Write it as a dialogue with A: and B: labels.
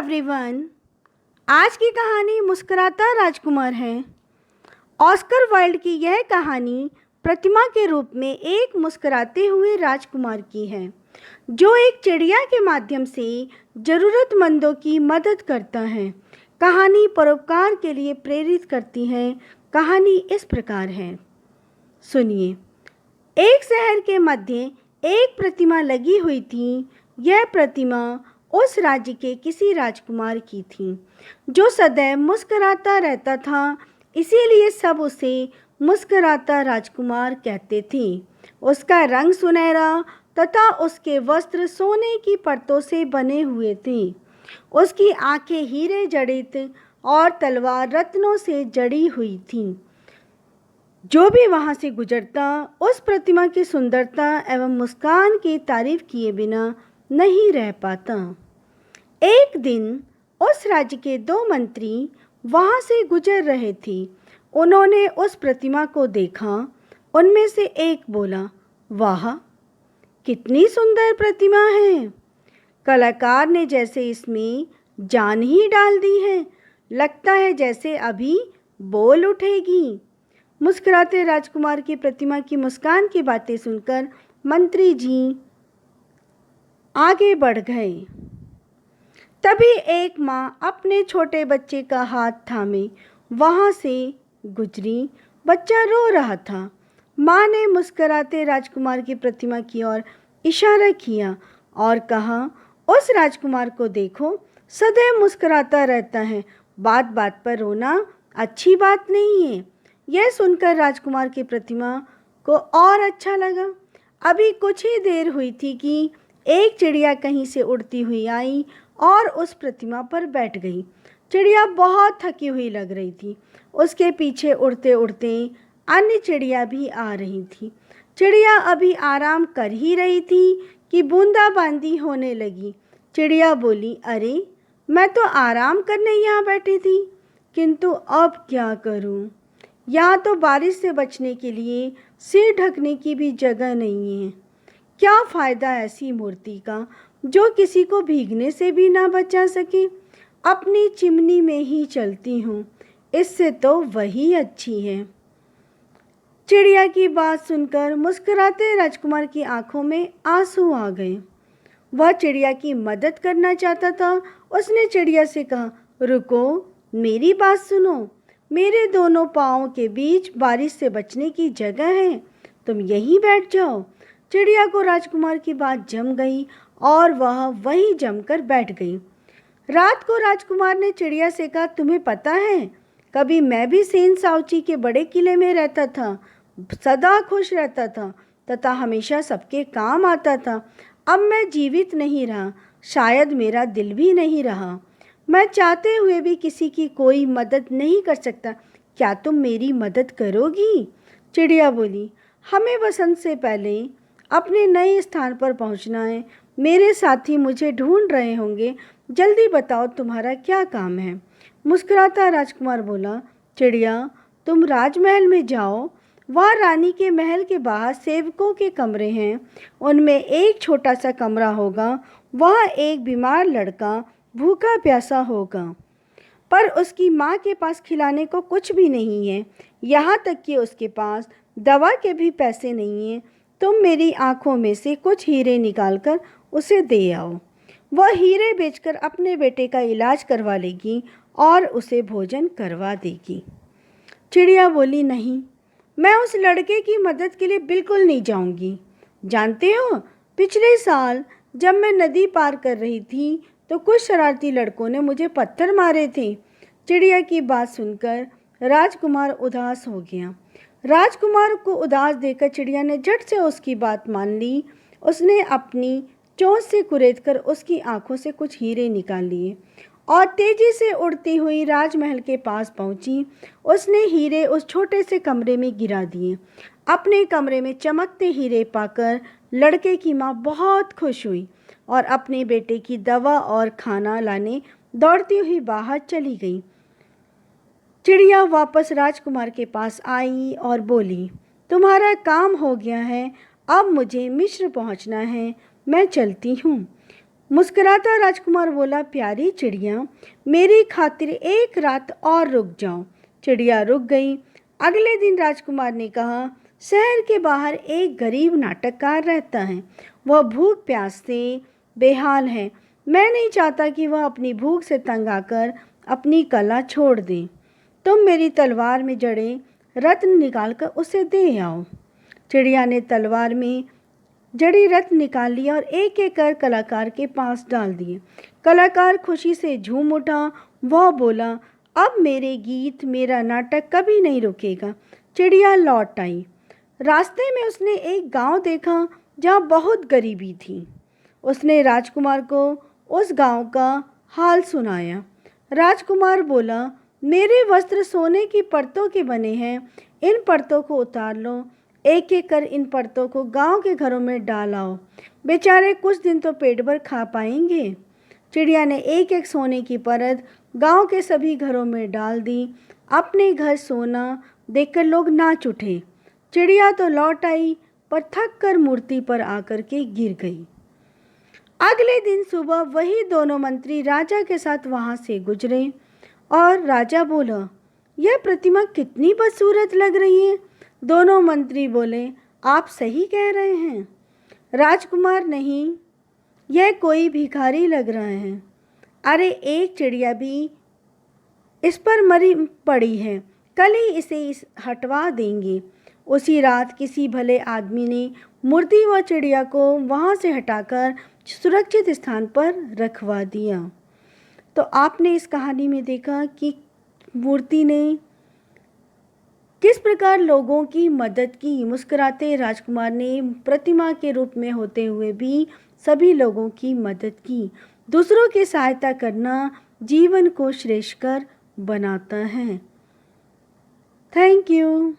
A: Everyone. आज की कहानी मुस्कुराता राजकुमार है। ऑस्कर वाइल्ड की यह कहानी प्रतिमा के रूप में एक मुस्कुराते हुए राजकुमार की है, जो एक चिड़िया के माध्यम से ज़रूरतमंदों की मदद करता है। कहानी परोपकार के लिए प्रेरित करती है। कहानी इस प्रकार है, सुनिए। एक शहर के मध्य एक प्रतिमा लगी हुई थी। यह प्रतिमा उस राज्य के किसी राजकुमार की थी, जो सदैव मुस्कुराता रहता था, इसीलिए सब उसे मुस्कुराता राजकुमार कहते थे। उसका रंग सुनहरा तथा उसके वस्त्र सोने की परतों से बने हुए थे। उसकी आंखें हीरे जड़ित और तलवार रत्नों से जड़ी हुई थीं। जो भी वहां से गुजरता उस प्रतिमा की सुंदरता एवं मुस्कान की तारीफ किए बिना नहीं रह पाता। एक दिन उस राज्य के 2 मंत्री वहां से गुजर रहे थे। उन्होंने उस प्रतिमा को देखा। उनमें से एक बोला, वाह, कितनी सुंदर प्रतिमा है। कलाकार ने जैसे इसमें जान ही डाल दी है। लगता है जैसे अभी बोल उठेगी। मुस्कुराते राजकुमार की प्रतिमा की मुस्कान की बातें सुनकर मंत्री जी आगे बढ़ गए। तभी एक माँ अपने छोटे बच्चे का हाथ थामे वहाँ से गुजरी। बच्चा रो रहा था। माँ ने मुस्कुराते राजकुमार की प्रतिमा की ओर इशारा किया और कहा, उस राजकुमार को देखो, सदैव मुस्कुराता रहता है। बात बात पर रोना अच्छी बात नहीं है। यह सुनकर राजकुमार की प्रतिमा को और अच्छा लगा। अभी कुछ ही देर हुई थी कि एक चिड़िया कहीं से उड़ती हुई आई और उस प्रतिमा पर बैठ गई। चिड़िया बहुत थकी हुई लग रही थी। उसके पीछे उड़ते उड़ते अन्य चिड़िया भी आ रही थी। चिड़िया अभी आराम कर ही रही थी कि बूंदाबांदी होने लगी। चिड़िया बोली, अरे, मैं तो आराम करने यहाँ बैठी थी, किंतु अब क्या करूँ? यहाँ तो बारिश से बचने के लिए सिर ढकने की भी जगह नहीं है। क्या फ़ायदा ऐसी मूर्ति का जो किसी को भीगने से भी ना बचा सके। अपनी चिमनी में ही चलती हूँ, इससे तो वही अच्छी है। चिड़िया की बात सुनकर मुस्कुराते राजकुमार की आंखों में आंसू आ गए। वह चिड़िया की मदद करना चाहता था। उसने चिड़िया से कहा, रुको, मेरी बात सुनो। मेरे दोनों पाँवों के बीच बारिश से बचने की जगह है, तुम यहीं बैठ जाओ। चिड़िया को राजकुमार की बात जम गई और वह वहीं जमकर बैठ गई। रात को राजकुमार ने चिड़िया से कहा, तुम्हें पता है, कभी मैं भी सेन साउची के बड़े किले में रहता था, सदा खुश रहता था तथा हमेशा सबके काम आता था। अब मैं जीवित नहीं रहा, शायद मेरा दिल भी नहीं रहा। मैं चाहते हुए भी किसी की कोई मदद नहीं कर सकता। क्या तुम मेरी मदद करोगी? चिड़िया बोली, हमें वसंत से पहले अपने नए स्थान पर पहुंचना है। मेरे साथी मुझे ढूंढ रहे होंगे। जल्दी बताओ, तुम्हारा क्या काम है? मुस्कुराता राजकुमार बोला, चिड़िया, तुम राजमहल में जाओ। वहाँ रानी के महल के बाहर सेवकों के कमरे हैं। उनमें एक छोटा सा कमरा होगा। वहाँ एक बीमार लड़का भूखा प्यासा होगा, पर उसकी माँ के पास खिलाने को कुछ भी नहीं है। यहाँ तक कि उसके पास दवा के भी पैसे नहीं हैं। तुम मेरी आंखों में से कुछ हीरे निकालकर उसे दे आओ। वह हीरे बेचकर अपने बेटे का इलाज करवा लेगी और उसे भोजन करवा देगी। चिड़िया बोली, नहीं, मैं उस लड़के की मदद के लिए बिल्कुल नहीं जाऊंगी। जानते हो, पिछले साल जब मैं नदी पार कर रही थी तो कुछ शरारती लड़कों ने मुझे पत्थर मारे थे। चिड़िया की बात सुनकर राजकुमार उदास हो गया। राजकुमार को उदास देखकर चिड़िया ने झट से उसकी बात मान ली। उसने अपनी चोंच से कुरेदकर उसकी आंखों से कुछ हीरे निकाल लिए और तेजी से उड़ती हुई राजमहल के पास पहुंची। उसने हीरे उस छोटे से कमरे में गिरा दिए। अपने कमरे में चमकते हीरे पाकर लड़के की माँ बहुत खुश हुई और अपने बेटे की दवा और खाना लाने दौड़ती हुई बाहर चली गई। चिड़िया वापस राजकुमार के पास आई और बोली, तुम्हारा काम हो गया है, अब मुझे मिस्र पहुंचना है, मैं चलती हूँ। मुस्कुराता राजकुमार बोला, प्यारी चिड़िया, मेरी खातिर एक रात और रुक जाओ। चिड़िया रुक गई। अगले दिन राजकुमार ने कहा, शहर के बाहर एक गरीब नाटककार रहता है। वह भूख प्यास से बेहाल है। मैं नहीं चाहता कि वह अपनी भूख से तंग आकर अपनी कला छोड़ दे। तुम मेरी तलवार में जड़े रत्न निकालकर उसे दे आओ। चिड़िया ने तलवार में जड़ी रत्न निकाल लिया और एक एक कर कलाकार के पास डाल दिए। कलाकार खुशी से झूम उठा। वह बोला, अब मेरे गीत, मेरा नाटक कभी नहीं रुकेगा। चिड़िया लौट आई। रास्ते में उसने एक गांव देखा जहां बहुत गरीबी थी। उसने राजकुमार को उस गांव का हाल सुनाया। राजकुमार बोला, मेरे वस्त्र सोने की परतों के बने हैं। इन परतों को उतार लो। एक एक कर इन परतों को गांव के घरों में डाल आओ। बेचारे कुछ दिन तो पेट भर खा पाएंगे। चिड़िया ने एक एक सोने की परत गांव के सभी घरों में डाल दी। अपने घर सोना देखकर लोग नाच उठे। चिड़िया तो लौट आई, पर थक कर मूर्ति पर आकर के गिर गई। अगले दिन सुबह वही दोनों मंत्री राजा के साथ वहां से गुजरे और राजा बोला, यह प्रतिमा कितनी बदसूरत लग रही है। दोनों मंत्री बोले, आप सही कह रहे हैं राजकुमार, नहीं, यह कोई भिखारी लग रहा है। अरे एक चिड़िया भी इस पर मरी पड़ी है, कल ही इसे हटवा देंगे। उसी रात किसी भले आदमी ने मूर्ति व चिड़िया को वहाँ से हटाकर सुरक्षित स्थान पर रखवा दिया। तो आपने इस कहानी में देखा कि मूर्ति ने किस प्रकार लोगों की मदद की। मुस्कुराते राजकुमार ने प्रतिमा के रूप में होते हुए भी सभी लोगों की मदद की। दूसरों की सहायता करना जीवन को श्रेष्ठकर बनाता है। Thank you.